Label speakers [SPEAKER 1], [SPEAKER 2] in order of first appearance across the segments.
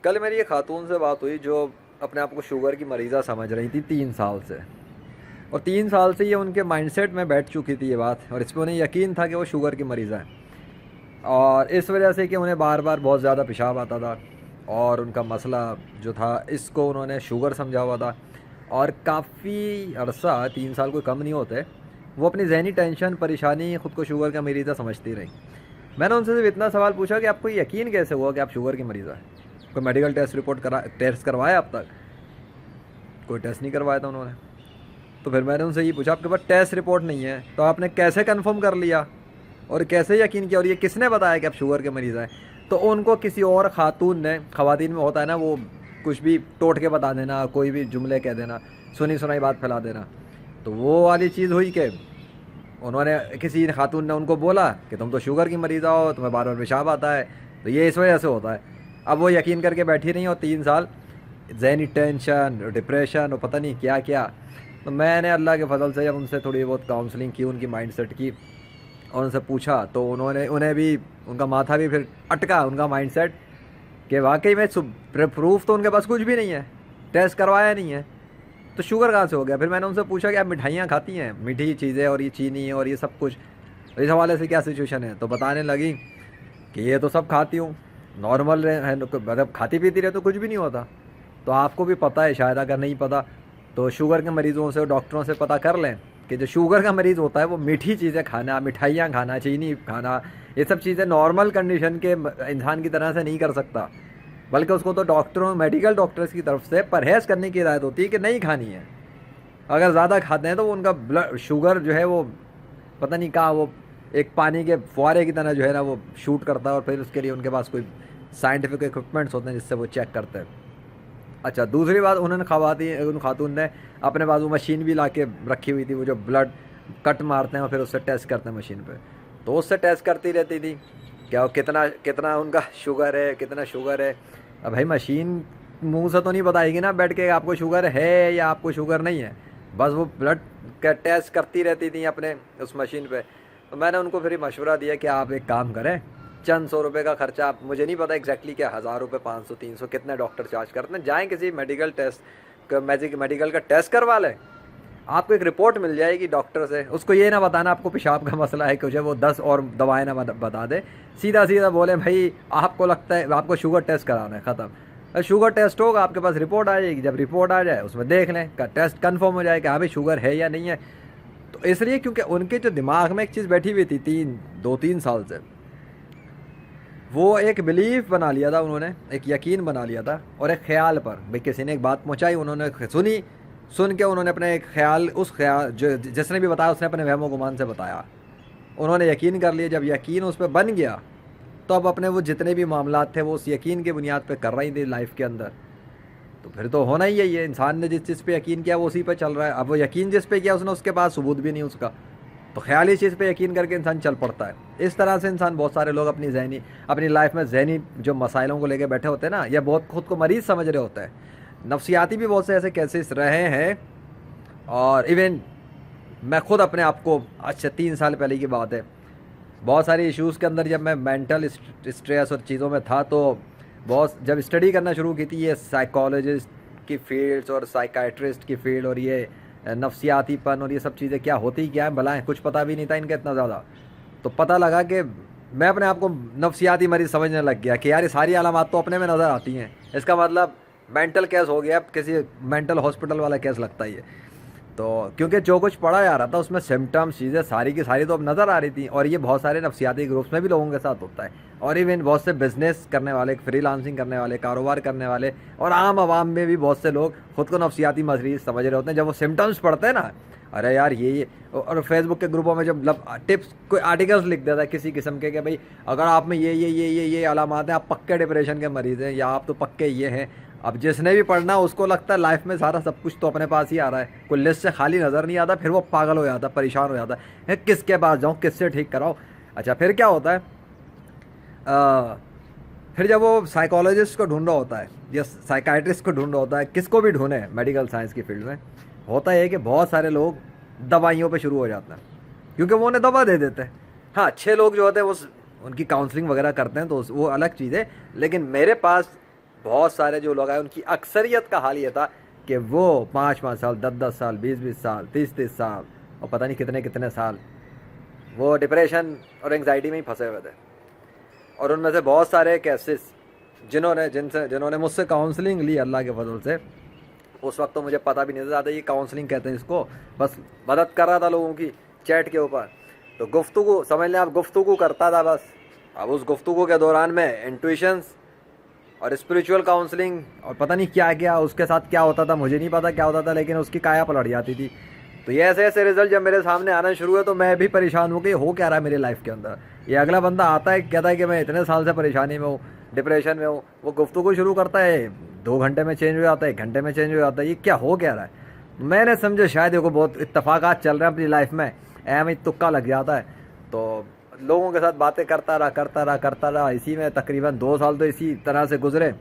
[SPEAKER 1] कल मेरी एक खातून से बात हुई जो अपने आप को शुगर की मरीज़ा समझ रही थी 3 साल से। और 3 साल से ये उनके माइंडसेट में बैठ चुकी थी ये बात, और इस पर उन्हें यकीन था कि वो शुगर की मरीज़ है। और इस वजह से कि उन्हें बार बार बहुत ज़्यादा पेशाब आता था, और उनका मसला जो था इसको उन्होंने शुगर समझा हुआ था। और काफ़ी अरसा, 3 साल कोई कम नहीं होते, वो अपनी जहनी टेंशन परेशानी ख़ुद को शुगर का मरीज़ा समझती रही। मैंने उनसे सिर्फ इतना सवाल पूछा कि आपको यकीन कैसे हुआ कि आप शुगर की मरीज़ हैं? कोई मेडिकल टेस्ट करवाया अब तक? कोई टेस्ट नहीं करवाया था उन्होंने। तो फिर मैंने उनसे ये पूछा, आपके पास टेस्ट रिपोर्ट नहीं है तो आपने कैसे कंफर्म कर लिया और कैसे यकीन किया, और ये किसने बताया कि आप शुगर के मरीज़ हैं? तो उनको किसी और खातून ने, ख़वातीन में होता है ना वो कुछ भी टोट के बता देना, कोई भी जुमले कह देना, सुनी सुनाई बात फैला देना। तो वो वाली चीज़ हुई कि उन्होंने, किसी खातून ने उनको बोला कि तुम तो शुगर की मरीज़ा हो, तुम्हें बार बार पेशाब आता है, तो ये इस वजह से होता है। अब वो यकीन करके बैठी रही और 3 साल ज़हनी टेंशन, डिप्रेशन और पता नहीं क्या क्या। तो मैंने अल्लाह के फजल से जब उनसे थोड़ी बहुत काउंसलिंग की, उनकी माइंडसेट की, और उनसे पूछा, तो उन्हें भी, उनका माथा भी फिर अटका, उनका माइंडसेट, कि वाकई में प्रूफ तो उनके पास कुछ भी नहीं है, टेस्ट करवाया नहीं है, तो शुगर कहाँ से हो गया? फिर मैंने उनसे पूछा कि आप मिठाइयाँ खाती हैं, मीठी चीज़ें और ये चीनी और ये सब कुछ, तो इस हवाले से क्या सिचुएशन है? तो बताने लगी कि ये तो सब खाती हूँ, नॉर्मल है, मतलब खाती पीती रहे तो कुछ भी नहीं होता। तो आपको भी पता है शायद, अगर नहीं पता तो शुगर के मरीज़ों से, डॉक्टरों से पता कर लें कि जो शुगर का मरीज़ होता है वो मीठी चीज़ें खाना, मिठाइयाँ खाना, चीनी खाना, ये सब चीज़ें नॉर्मल कंडीशन के इंसान की तरह से नहीं कर सकता, बल्कि उसको तो डॉक्टरों, मेडिकल डॉक्टर्स की तरफ से परहेज़ करने की हिदायत होती है कि नहीं खानी है। अगर ज़्यादा खाते हैं तो वो उनका ब्लड शुगर जो है वो पता नहीं कहाँ, वो एक पानी के फुहारे की तरह जो है ना वो शूट करता है, और फिर उसके लिए उनके पास कोई साइंटिफिक इक्विपमेंट्स होते हैं जिससे वो चेक करते हैं। अच्छा, दूसरी बात, उन्होंने उन खातून ने अपने पास वो मशीन भी ला के रखी हुई थी, वो जो ब्लड कट मारते हैं और फिर उससे टेस्ट करते हैं मशीन पे, तो उससे टेस्ट करती रहती थी क्या वो कितना कितना उनका शुगर है, कितना शुगर है। अब भाई मशीन मुंह से तो नहीं बताएगी ना बैठ के आपको शुगर है या आपको शुगर नहीं है, बस वो ब्लड का टेस्ट करती रहती थी अपने उस मशीन पे। तो मैंने उनको फिर मशवरा दिया कि आप एक काम करें, चंद 100 रुपये का खर्चा, आप, मुझे नहीं पता एग्जैक्टली क्या, 1000 रुपये, 500, 300, कितने डॉक्टर चार्ज करते हैं, जाएँ किसी मेडिकल का टेस्ट करवा लें, आपको एक रिपोर्ट मिल जाएगी डॉक्टर से। उसको ये ना बताना आपको पेशाब का मसला है, कुछ है, वो 10 और दवाएं ना बता दे, सीधा सीधा बोले भाई आपको लगता है आपको शुगर टेस्ट कराना है, ख़त्म। शुगर टेस्ट होगा, आपके पास रिपोर्ट आ जाएगी, जब रिपोर्ट आ जाए उसमें देख लें, का टेस्ट कन्फर्म हो जाए कि हाँ भाई शुगर है या नहीं है। तो इसलिए क्योंकि उनके जो दिमाग में एक चीज़ बैठी हुई थी 2-3 साल से, वो एक बिलीफ बना लिया था उन्होंने, एक यकीन बना लिया था, और एक ख्याल पर, भाई किसी ने एक बात पहुंचाई, उन्होंने सुनी, सुन के उन्होंने अपने एक ख्याल, उस ख्याल जो जिसने भी बताया उसने अपने वहमो गुमान से बताया, उन्होंने यकीन कर लिया। जब यकीन उस पर बन गया तो अब अपने वो जितने भी मामलात थे वो उस यकीन की बुनियाद पर कर रही थी लाइफ के अंदर। तो फिर तो होना ही है, ये इंसान ने जिस चीज़ पे यकीन किया वो उसी पे चल रहा है। अब वो यकीन जिस पे किया उसने, उसके पास सबूत भी नहीं उसका, तो ख्याली चीज़ पे यकीन करके इंसान चल पड़ता है। इस तरह से इंसान, बहुत सारे लोग अपनी लाइफ में जहनी जो मसाइलों को लेकर बैठे होते हैं ना, या बहुत खुद को मरीज़ समझ रहे होते हैं, नफ्सियाती भी बहुत से ऐसे केसेस रहे हैं। और इवन मैं खुद अपने आप को, अच्छा 3 साल पहले की बात है, बहुत सारी इश्यूज़ के अंदर जब मैं मेंटल स्ट्रेस और चीज़ों में था, तो बहुत जब स्टडी करना शुरू की थी ये साइकोलॉजिस्ट की फील्ड्स और साइकाइट्रिस्ट की फील्ड, और ये नफ्सियातीपन और ये सब चीज़ें क्या होती क्या है भला है, कुछ पता भी नहीं था इनका इतना ज़्यादा। तो पता लगा कि मैं अपने आप को नफ्सियाती मरीज़ समझने लग गया कि यार ये सारी अलामात तो अपने में नज़र आती हैं, इसका मतलब मेंटल केस हो गया, किसी मेंटल हॉस्पिटल वाला केस लगता ही है। तो क्योंकि जो कुछ पढ़ा जा रहा था उसमें सिम्टम्स, चीज़ें सारी की सारी तो अब नज़र आ रही थी, और ये बहुत सारे नफ्सियाती ग्रुप्स में भी लोगों के साथ होता है, और इवन बहुत से बिजनेस करने वाले, फ्रीलांसिंग करने वाले, कारोबार करने वाले, और आम आवाम में भी बहुत से लोग खुद को नफ्सियाती मरीज समझ रहे होते हैं। जब वो सिम्टम्स पढ़ते हैं ना, अरे यार ये, और फेसबुक के ग्रुपों में जब टिप्स, कोई आर्टिकल्स लिख देता है किसी किस्म के कि भाई अगर आप में ये अलामात हैं, आप पक्के डिप्रेशन के मरीज़ हैं, या आप तो पक्के ये हैं। अब जिसने भी पढ़ना उसको लगता है लाइफ में सारा सब कुछ तो अपने पास ही आ रहा है, कोई लिस्ट से खाली नज़र नहीं आता, फिर वो पागल हो जाता है, परेशान हो जाता है, किसके पास जाऊँ, किससे ठीक कराओ। अच्छा, फिर क्या होता है, फिर जब वो साइकोलॉजिस्ट को ढूंढ रहा होता है या साइकाइट्रिस्ट को ढूंढ रहा होता है, किसको भी ढूंढे मेडिकल साइंस की फील्ड में, होता है कि बहुत सारे लोग दवाइयों पे शुरू हो जाते हैं, क्योंकि वो उन्हें दवा दे देते हैं। हाँ, अच्छे लोग जो होते हैं वो उनकी काउंसलिंग वगैरह करते हैं, तो वो अलग चीज़ है। लेकिन मेरे पास बहुत सारे जो लोग आए उनकी अक्सरियत का हाल ये था कि वो 5-5 साल, 10-10 साल, 20-20 साल, 30-30 साल और पता नहीं कितने कितने साल वो डिप्रेशन और एंग्जाइटी में ही फंसे हुए थे। और उनमें से बहुत सारे केसेस जिन्होंने मुझसे काउंसलिंग ली अल्लाह के फजल से, उस वक्त तो मुझे पता भी नहीं था ज़्यादा ये काउंसलिंग कहते हैं इसको, बस मदद कर रहा था लोगों की चैट के ऊपर। तो गुफ्तगू समझ लें आप, गुफ्तगू करता था बस। अब उस गुफ्तगू के दौरान में इंट्यूशंस और स्पिरिचुअल काउंसलिंग और पता नहीं क्या क्या उसके साथ क्या होता था, मुझे नहीं पता क्या होता था, लेकिन उसकी काया पलट जाती थी। तो ये ऐसे ऐसे रिजल्ट जब मेरे सामने आना शुरू हुए तो मैं भी परेशान हूँ कि हो क्या रहा है मेरी लाइफ के अंदर। ये अगला बंदा आता है कहता है कि मैं इतने साल से परेशानी में हूँ, डिप्रेशन में हूँ, वो गुफ्तगू शुरू करता है 2 घंटे में चेंज हो जाता है, 1 घंटे में चेंज हो जाता है, ये क्या हो क्या रहा है। मैंने समझे शायद देखो बहुत इत्तफाकात चल रहे हैं अपनी लाइफ में, एम तुक्का लग जाता है। तो लोगों के साथ बातें करता रहा, इसी में तकरीबन 2 साल तो इसी तरह से गुजरे।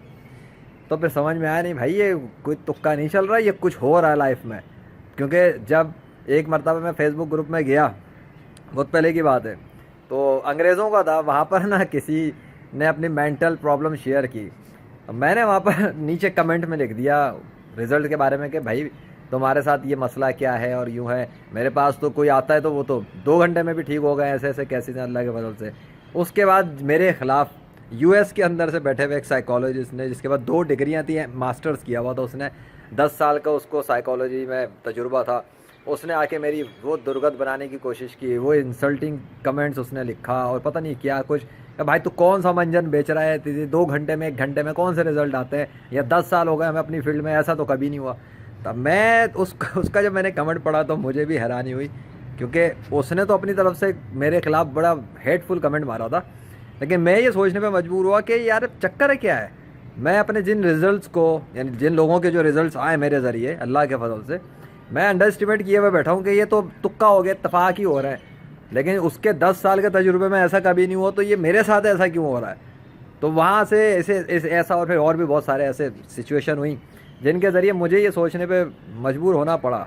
[SPEAKER 1] तो फिर समझ में आया नहीं भाई ये कोई तुक्का नहीं चल रहा, ये कुछ हो रहा है लाइफ में। क्योंकि जब एक मरतबा मैं फेसबुक ग्रुप में गया, बहुत पहले की बात है, तो अंग्रेज़ों का था, वहाँ पर ना किसी ने अपनी मेंटल प्रॉब्लम शेयर की। मैंने वहाँ पर नीचे कमेंट में लिख दिया रिज़ल्ट के बारे में कि भाई तुम्हारे साथ ये मसला क्या है और यूँ है, मेरे पास तो कोई आता है तो वो तो 2 घंटे में भी ठीक हो गए, ऐसे ऐसे कैसे थे अल्लाह के फजल से। उसके बाद मेरे ख़िलाफ़ यूएस के अंदर से बैठे हुए एक साइकोलॉजिस्ट ने, जिसके बाद 2 डिग्रियाँ थी, मास्टर्स किया हुआ था उसने, 10 साल का उसको साइकोलॉजी में तजुर्बा था, उसने आके मेरी वो दुर्गत बनाने की कोशिश की, वो इंसल्टिंग कमेंट्स उसने लिखा और पता नहीं क्या कुछ। भाई तू कौन सा मंजन बेच रहा है, 2 घंटे में 1 घंटे में कौन से रिजल्ट आते हैं, या 10 साल हो गए हमें अपनी फील्ड में, ऐसा तो कभी नहीं हुआ। तब मैं उसका जब मैंने कमेंट पढ़ा तो मुझे भी हैरानी हुई, क्योंकि उसने तो अपनी तरफ से मेरे खिलाफ़ बड़ा हेटफुल कमेंट मारा था। लेकिन मैं ये सोचने पे मजबूर हुआ कि यार चक्कर क्या है, मैं अपने जिन रिज़ल्ट्स को, यानी जिन लोगों के जो रिज़ल्ट्स आए मेरे ज़रिए अल्लाह के फजल से, मैं अंडर एस्टिमेट किए हुए बैठा हूँ कि ये तो तुक्का हो गया, इत्तफाक ही हो रहा है। लेकिन उसके 10 साल के तजुर्बे में ऐसा कभी नहीं हुआ, तो ये मेरे साथ ऐसा क्यों हो रहा है। तो वहाँ से ऐसा और फिर और भी बहुत सारे ऐसे सिचुएशन हुई जिनके ज़रिए मुझे ये सोचने पे मजबूर होना पड़ा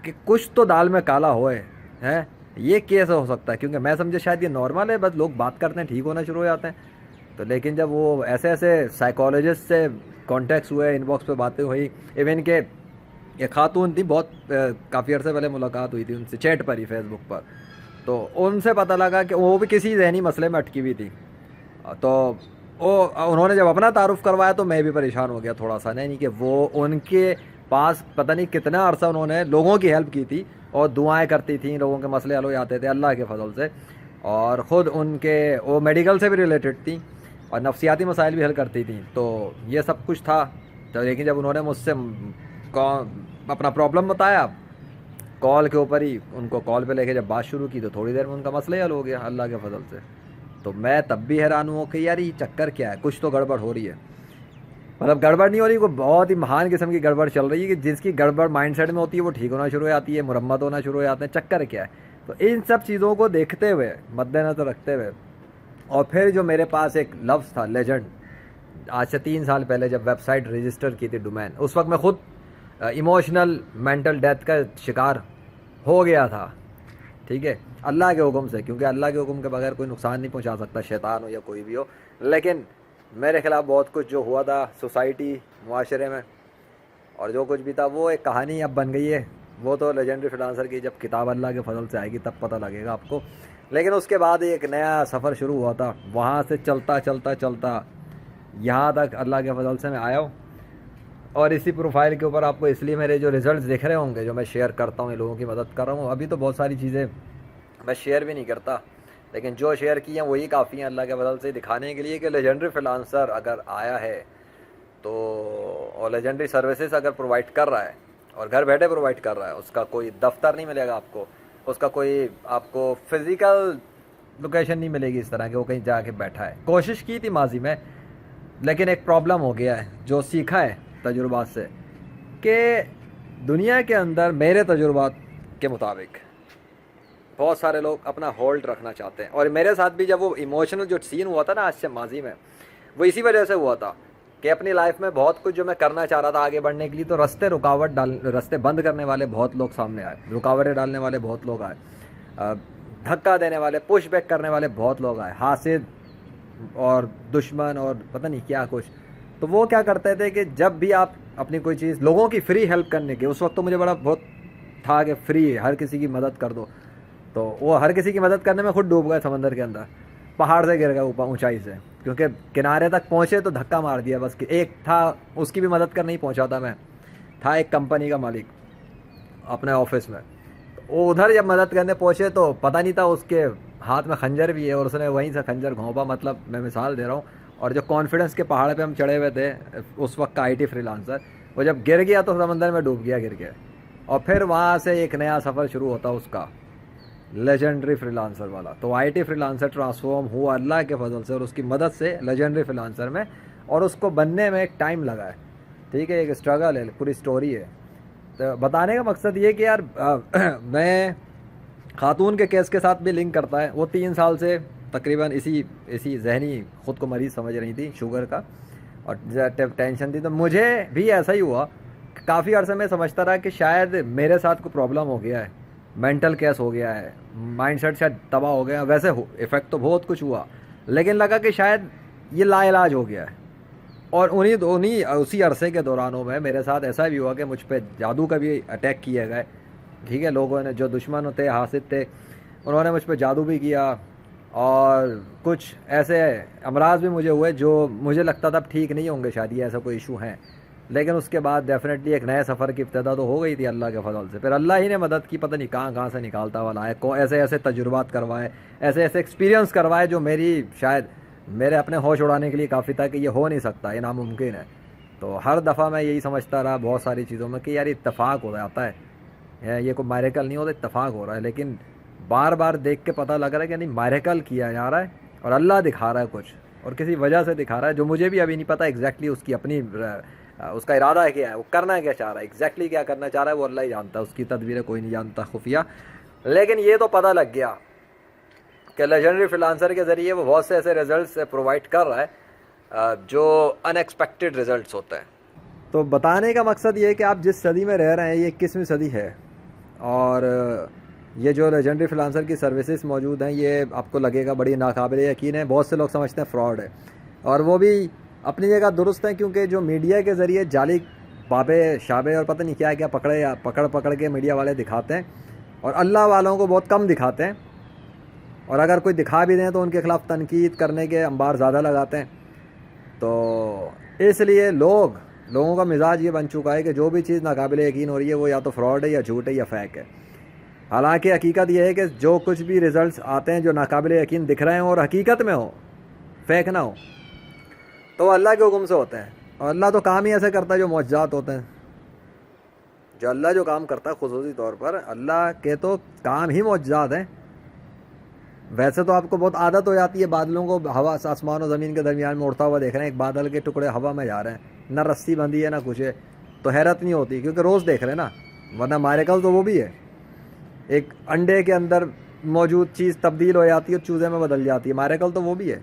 [SPEAKER 1] कि कुछ तो दाल में काला होए हैं, ये कैसे हो सकता है। क्योंकि मैं समझे शायद ये नॉर्मल है, बस लोग बात करते हैं ठीक होना शुरू हो जाते हैं। तो लेकिन जब वो ऐसे ऐसे साइकोलॉजिस्ट से कॉन्टेक्ट्स हुए, इनबॉक्स पे बातें हुई, इवन के एक खातून थी, बहुत काफ़ी अर्से पहले मुलाकात हुई थी उनसे चैट पर ही, फेसबुक पर, तो उनसे पता लगा कि वो भी किसी जहनी मसले में अटकी हुई थी। तो उन्होंने जब अपना तारुफ करवाया तो मैं भी परेशान हो गया थोड़ा सा, नहीं कि वो उनके पास पता नहीं कितना अरसा उन्होंने लोगों की हेल्प की थी और दुआएं करती थी, लोगों के मसले हल हो जाते थे अल्लाह के फजल से, और ख़ुद उनके वो मेडिकल से भी रिलेटेड थी और नफ्सियाती मसाइल भी हल करती थी। तो ये सब कुछ था। तो लेकिन जब उन्होंने मुझसे अपना प्रॉब्लम बताया, कॉल के ऊपर ही उनको कॉल पे लेके जब बात शुरू की तो थोड़ी देर में उनका मसला ही हल हो गया अल्लाह के फजल से। तो मैं तब भी हैरान हुआ कि यार ये चक्कर क्या है, कुछ तो गड़बड़ हो रही है। मतलब गड़बड़ नहीं हो रही, कोई बहुत ही महान किस्म की गड़बड़ चल रही है कि जिसकी गड़बड़ माइंडसेट में होती है वो ठीक होना शुरू हो जाती है, मुरम्मत होना शुरू हो जाते हैं। चक्कर क्या है। तो इन सब चीज़ों को देखते हुए, मद्देनजर रखते हुए, और फिर जो मेरे पास एक लफ्ज़ था लेजेंड, आज से 3 साल पहले जब वेबसाइट रजिस्टर की थी डोमेन, उस वक्त मैं ख़ुद इमोशनल मेंटल डेथ का शिकार हो गया था। ठीक है, अल्लाह के हुक्म से, क्योंकि अल्लाह के हुक्म के बगैर कोई नुकसान नहीं पहुंचा सकता, शैतान हो या कोई भी हो। लेकिन मेरे ख़िलाफ़ बहुत कुछ जो हुआ था सोसाइटी, मुआशरे में, और जो कुछ भी था वो एक कहानी अब बन गई है। वो तो लेजेंडरी फ्रीलांसर की जब किताब अल्लाह के फजल से आएगी तब पता लगेगा आपको। लेकिन उसके बाद एक नया सफ़र शुरू हुआ था, वहाँ से चलता चलता चलता यहाँ तक अल्लाह के फजल से मैं आया हूँ। और इसी प्रोफाइल के ऊपर आपको इसलिए मेरे जो रिज़ल्ट्स दिख रहे होंगे, जो मैं शेयर करता हूँ, लोगों की मदद कर रहा हूँ। अभी तो बहुत सारी चीज़ें मैं शेयर भी नहीं करता, लेकिन जो शेयर किए हैं वही काफ़ी हैं अल्लाह के फजल से, दिखाने के लिए कि लेजेंडरी फ्रीलांसर अगर आया है तो, और लेजेंडरी सर्विसेज अगर प्रोवाइड कर रहा है और घर बैठे प्रोवाइड कर रहा है, उसका कोई दफ्तर नहीं मिलेगा आपको, उसका कोई आपको फिज़िकल लोकेशन नहीं मिलेगी इस तरह के वो कहीं जाके बैठा है। कोशिश की थी माजी में, लेकिन एक प्रॉब्लम हो गया है जो सीखा है तजुर्बात से, कि दुनिया के अंदर मेरे तजुर्बात के मुताबिक बहुत सारे लोग अपना होल्ड रखना चाहते हैं। और मेरे साथ भी जब वो इमोशनल जो सीन हुआ था ना आज से माजी में, वो इसी वजह से हुआ था कि अपनी लाइफ में बहुत कुछ जो मैं करना चाह रहा था आगे बढ़ने के लिए, तो रास्ते बंद करने वाले बहुत लोग सामने आए, रुकावटें डालने वाले बहुत लोग आए, धक्का देने वाले, पुश बैक करने वाले बहुत लोग आए, हासिद और दुश्मन और पता नहीं क्या कुछ। तो वो क्या करते थे कि जब भी आप अपनी कोई चीज़ लोगों की फ्री हेल्प करने की, उस वक्त तो मुझे बड़ा बहुत था कि फ्री हर किसी की मदद कर दो, तो वो हर किसी की मदद करने में खुद डूब गए समंदर के अंदर, पहाड़ से गिर गए ऊपर ऊंचाई से, क्योंकि किनारे तक पहुंचे तो धक्का मार दिया बस कि एक था उसकी भी मदद करने ही पहुंचा था मैं, था एक कंपनी का मालिक अपने ऑफिस में, तो वो उधर जब मदद करने पहुंचे तो पता नहीं था उसके हाथ में खंजर भी है और उसने वहीं से खंजर घोंपा, मतलब मैं मिसाल दे रहा हूँ। और जो कॉन्फिडेंस के पहाड़ पे हम चढ़े हुए थे उस वक्त का आईटी फ्रीलांसर, वो जब गिर गया तो समंदर में डूब गया गिर के, और फिर वहाँ से एक नया सफ़र शुरू होता उसका, लेजेंडरी फ्रीलांसर वाला। तो आईटी फ्रीलांसर ट्रांसफॉर्म हुआ अल्लाह के फजल से और उसकी मदद से लेजेंडरी फ्रीलांसर में, और उसको बनने में एक टाइम लगा है, ठीक है, एक स्ट्रगल है, पूरी स्टोरी है। तो बताने का मकसद ये कि यार मैं खातून के केस के साथ भी लिंक करता है। वो 3 साल से तकरीबन इसी इसी जहनी ख़ुद को मरीज़ समझ रही थी शुगर का, और टेंशन थी, तो मुझे भी ऐसा ही हुआ। काफ़ी अर्से में समझता रहा कि शायद मेरे साथ कोई प्रॉब्लम हो गया है, मेंटल केस हो गया है, माइंडसेट शायद तबाह हो गया, वैसे इफ़ेक्ट तो बहुत कुछ हुआ, लेकिन लगा कि शायद ये लाइलाज हो गया है। और उन्हीं उसी अरसे के दौरानों में मेरे साथ ऐसा भी हुआ कि मुझ पर जादू का भी अटैक किए गए, ठीक है, लोगों ने जो दुश्मन थे, हासिद थे, उन्होंने मुझ पर जादू भी किया, और कुछ ऐसे अमराज भी मुझे हुए जो मुझे लगता था ठीक नहीं होंगे, शायद ये ऐसा कोई इशू है, लेकिन उसके बाद डेफिनेटली एक नए सफ़र की इब्तिदा तो हो गई थी अल्लाह के फजल से। फिर अल्लाह ही ने मदद की, पता नहीं कहाँ कहाँ से निकालता वाला है, ऐसे ऐसे तजुर्बात करवाए, ऐसे ऐसे एक्सपीरियंस करवाए जो मेरी शायद मेरे अपने होश उड़ाने के लिए काफ़ी था कि ये हो नहीं सकता, ये नामुमकिन है। तो हर दफ़ा मैं यही समझता रहा बहुत सारी चीज़ों में कि यार इत्तेफाक हो जाता है, ये कोई मैरेकल नहीं होता, इत्तेफाक हो रहा है। लेकिन बार बार देख के पता लग रहा है कि नहीं, मैरेकल किया जा रहा है और अल्लाह दिखा रहा है कुछ, और किसी वजह से दिखा रहा है जो मुझे भी अभी नहीं पता एग्जैक्टली उसकी अपनी उसका इरादा है क्या है, वो करना क्या चाह रहा है, एग्जैक्टली क्या करना चाह रहा है वो अल्लाह ही जानता है, उसकी तदबीरें कोई नहीं जानता खुफिया। लेकिन ये तो पता लग गया कि लेजेंडरी फ्रीलांसर के ज़रिए वो बहुत से ऐसे रिजल्ट्स प्रोवाइड कर रहा है जो अनएक्सपेक्टेड रिजल्ट्स होते हैं। तो बताने का मकसद ये है कि आप जिस सदी में रह रहे हैं ये 21वीं सदी है, और ये जो लेजेंडरी फ्रीलांसर की सर्विसेज मौजूद हैं ये आपको लगेगा बड़ी नाकाबिल यकीन है, बहुत से लोग समझते हैं फ्रॉड है, और वो भी अपनी जगह दुरुस्त है, क्योंकि जो मीडिया के ज़रिए जाली बाबे शाबे और पता नहीं क्या क्या पकड़ के मीडिया वाले दिखाते हैं, और अल्लाह वालों को बहुत कम दिखाते हैं, और अगर कोई दिखा भी दें तो उनके ख़िलाफ़ तनकीद करने के अंबार ज़्यादा लगाते हैं। तो इसलिए लोगों का मिजाज ये बन चुका है कि जो भी चीज़ नाकाबिल यकीन हो रही है वो या तो फ्रॉड है या झूठ है या फ़ैक है। हालांकि हकीकत यह है कि जो कुछ भी रिज़ल्ट्स आते हैं जो नाकाबिल यकीन दिख रहे हैं और हकीकत में हो, फ़ेक ना हो, तो अल्लाह के हुक्म से होते हैं, और अल्लाह तो काम ही ऐसे करता है जो मौजज़ात होते हैं। जो अल्लाह जो काम करता है खुसूसी तौर पर अल्लाह के तो काम ही मौजज़ात हैं। वैसे तो आपको बहुत आदत हो जाती है बादलों को हवा आसमान और ज़मीन के दरमियान में उड़ता हुआ देख रहे हैं, एक बादल के टुकड़े हवा में जा रहे हैं, ना रस्सी बंधी है ना कुछ है, तो हैरत नहीं होती क्योंकि रोज़ देख रहे हैं ना। वरना मैरेकल तो वो भी है, एक अंडे के अंदर मौजूद चीज़ तब्दील हो जाती है, चूज़े में बदल जाती है, मैरेकल तो वो भी है।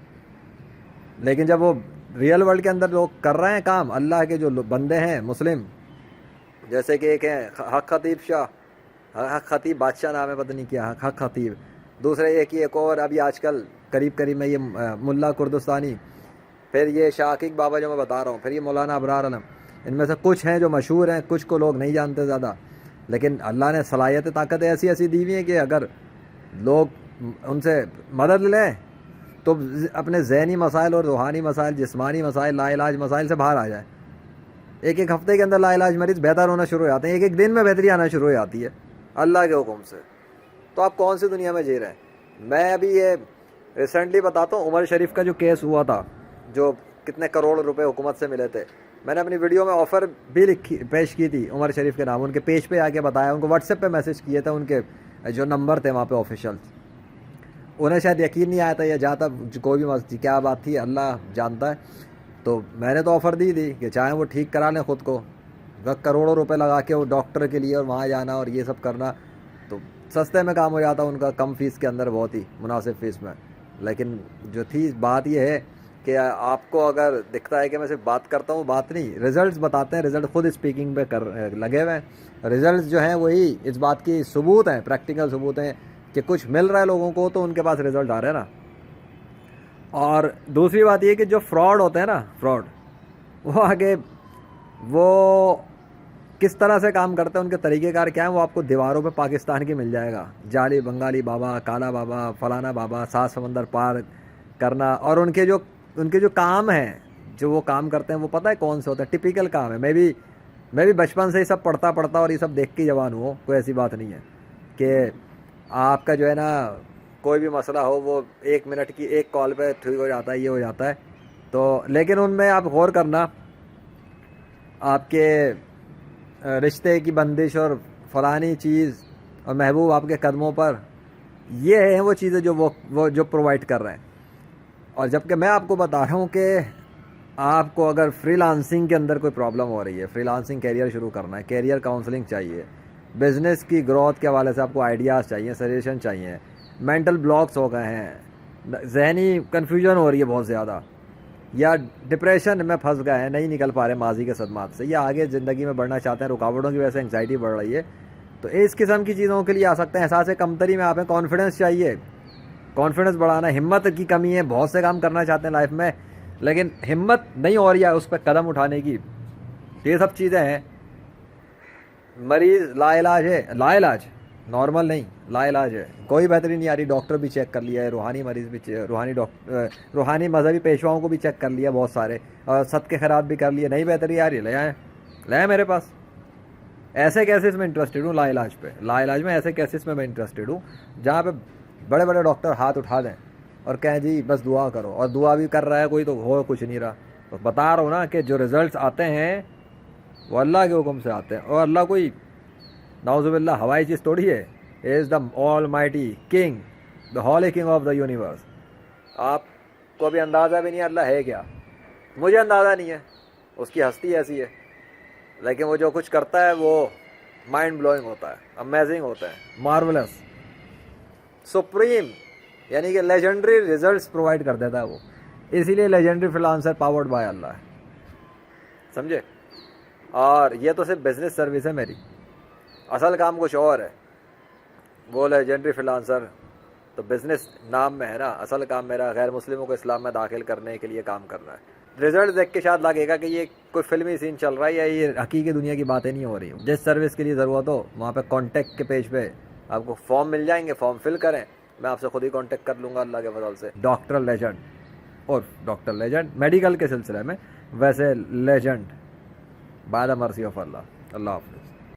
[SPEAKER 1] लेकिन जब वो रियल वर्ल्ड के अंदर लोग कर रहे हैं काम, अल्लाह के जो बंदे हैं मुस्लिम, जैसे कि एक है हक खतीब शाह, हक खतीब बादशाह नाम है, पता नहीं क्या हक खतीब, दूसरे एक और अभी आजकल करीब में ये मुल्ला कुर्दुस्तानी, फिर ये शाकिक बाबा जो मैं बता रहा हूँ, फिर ये मौलाना अबरार आलम, इनमें से कुछ हैं जो मशहूर हैं, कुछ को लोग नहीं जानते ज़्यादा। लेकिन अल्लाह ने सलाहियत ताकत ऐसी दी हुई है कि अगर लोग उनसे मदद लें तो अपने ज़हनी मसाइल और रूहानी मसाइल, जिस्मानी मसाइल, लाइलाज मसाइल से बाहर आ जाए। एक हफ़्ते के अंदर लाइलाज मरीज़ बेहतर होना शुरू हो जाते हैं, एक दिन में बेहतरी आना शुरू हो जाती है अल्लाह के हुक्म से। तो आप कौन सी दुनिया में जी रहे हैं। मैं अभी ये रिसेंटली बताता हूँ, उमर शरीफ का जो केस हुआ था, जो कितने करोड़ रुपए हुकूमत से मिले थे, मैंने अपनी वीडियो में ऑफ़र भी पेश की थी उमर शरीफ के नाम, उनके पेज पे आके बताया, उनको व्हाट्सएप पे मैसेज किए थे, उनके जो नंबर थे वहाँ पे ऑफिशियल, उन्हें शायद यकीन नहीं आया था या जाता कोई भी मस्जिद क्या बात थी अल्लाह जानता है। तो मैंने तो ऑफ़र दी थी कि चाहे वो ठीक करा लें ख़ुद को, करोड़ों रुपए लगा के वो डॉक्टर के लिए और वहाँ जाना और ये सब करना, तो सस्ते में काम हो जाता उनका, कम फ़ीस के अंदर, बहुत ही मुनासिब फ़ीस में। लेकिन जो थी बात ये है कि आपको अगर दिखता है कि मैं सिर्फ बात करता हूँ, बात नहीं, रिज़ल्ट्स बताते हैं, रिज़ल्ट खुद स्पीकिंग पे कर लगे हुए हैं। रिज़ल्ट्स जो हैं वही इस बात की सबूत हैं, प्रैक्टिकल सबूत हैं कि कुछ मिल रहा है लोगों को तो उनके पास रिज़ल्ट आ रहे हैं ना। और दूसरी बात ये कि जो फ्रॉड होते हैं ना, फ्रॉड, वो आगे वो किस तरह से काम करते हैं, उनके तरीक़ेकार क्या है, वो आपको दीवारों पे पाकिस्तान की मिल जाएगा। जाली बंगाली बाबा, काला बाबा, फलाना बाबा, सात समंदर पार करना। और उनके जो काम हैं, जो वो काम करते हैं, वो पता है कौन से होते हैं? टिपिकल काम है। मैं भी बचपन से ही सब पढ़ता और ये सब देख के जवान हुआ। कोई ऐसी बात नहीं है कि आपका जो है ना कोई भी मसला हो वो 1 मिनट की एक कॉल पे ठीक हो जाता है, ये हो जाता है। तो लेकिन उनमें आप गौर करना, आपके रिश्ते की बंदिश और फलानी चीज़ और महबूब आपके कदमों पर, ये हैं वो चीज़ें जो वो जो प्रोवाइड कर रहे हैं। और जबकि मैं आपको बता रहा हूँ कि आपको अगर फ्रीलांसिंग के अंदर कोई प्रॉब्लम हो रही है, फ्रीलांसिंग कैरियर शुरू करना है, कैरियर काउंसलिंग चाहिए, बिज़नेस की ग्रोथ के हवाले से आपको आइडियाज़ चाहिए, सजेशन चाहिए, मेंटल ब्लॉक्स हो गए हैं, जहनी कन्फ्यूजन हो रही है बहुत ज़्यादा, या डिप्रेशन में फंस गए हैं, नहीं निकल पा रहे माजी के सदमात से, या आगे ज़िंदगी में बढ़ना चाहते हैं, रुकावटों की वजह से एंग्जाइटी बढ़ रही है, तो इस किस्म की चीज़ों के लिए आ सकते हैं। एहसास कमतरी में आप हैं, कॉन्फिडेंस चाहिए, कॉन्फिडेंस बढ़ाना, हिम्मत की कमी है, बहुत से काम करना चाहते हैं लाइफ में लेकिन हिम्मत नहीं हो रही है उस पर कदम उठाने की। ये सब चीज़ें हैं। मरीज़ लाइलाज है, लाइलाज, नॉर्मल नहीं, लाइलाज है, कोई बेहतरी नहीं आ रही। डॉक्टर भी चेक कर लिया है, रूहानी मरीज़ भी रूहानी मजहबी पेशवाओं को भी चेक कर लिया बहुत सारे, और सदके खैरात भी कर लिए, नहीं बेहतरी आ रही, ले आए मेरे पास। ऐसे केसेस में इंटरेस्टेड हूँ, लाइलाज पे, लाइलाज में ऐसे केसेस में मैं इंटरेस्टेड हूँ जहाँ पे बड़े बड़े डॉक्टर हाथ उठा दें और कहें जी बस दुआ करो, और दुआ भी कर रहा है कोई तो हो कुछ नहीं रहा। तो बता रहा हूँ ना कि जो रिज़ल्ट्स आते हैं वो अल्लाह के हुक्म से आते हैं, और अल्लाह कोई नाउज़ुबिल्लाह हवाई चीज़ थोड़ी है। Is the all mighty king, the Holi king of the universe. आपको अभी अंदाज़ा भी नहीं है अल्लाह है क्या, मुझे अंदाज़ा नहीं है, उसकी हस्ती ऐसी है, लेकिन वो जो कुछ करता है वो माइंड ब्लोइंग होता है, अमेजिंग होता है, मार्वलस, सुप्रीम, यानी कि लेजेंडरी रिजल्ट्स प्रोवाइड कर देता है वो। इसीलिए लेजेंडरी फ्रीलांसर पावर्ड बाय अल्लाह है, समझे। और ये तो सिर्फ बिजनेस सर्विस है मेरी, असल काम कुछ और है। वो लेजेंडरी फ्रीलांसर तो बिज़नेस नाम में है ना, असल काम मेरा गैर मुस्लिमों को इस्लाम में दाखिल करने के लिए काम करना है। रिजल्ट देख के शायद लगेगा कि ये कोई फिल्मी सीन चल रहा है या ये हकीकी दुनिया की बातें नहीं हो रही। जिस सर्विस के लिए ज़रूरत हो वहाँ पे कॉन्टैक्ट के पेज पे आपको फॉर्म मिल जाएंगे, फॉर्म फिल करें, मैं आपसे खुद ही कांटेक्ट कर लूँगा अल्लाह के फजल से। डॉक्टर लेजेंड, और डॉक्टर लेजेंड मेडिकल के सिलसिले में, वैसे legend by the mercy of Allah. Allah हाफ़िज़।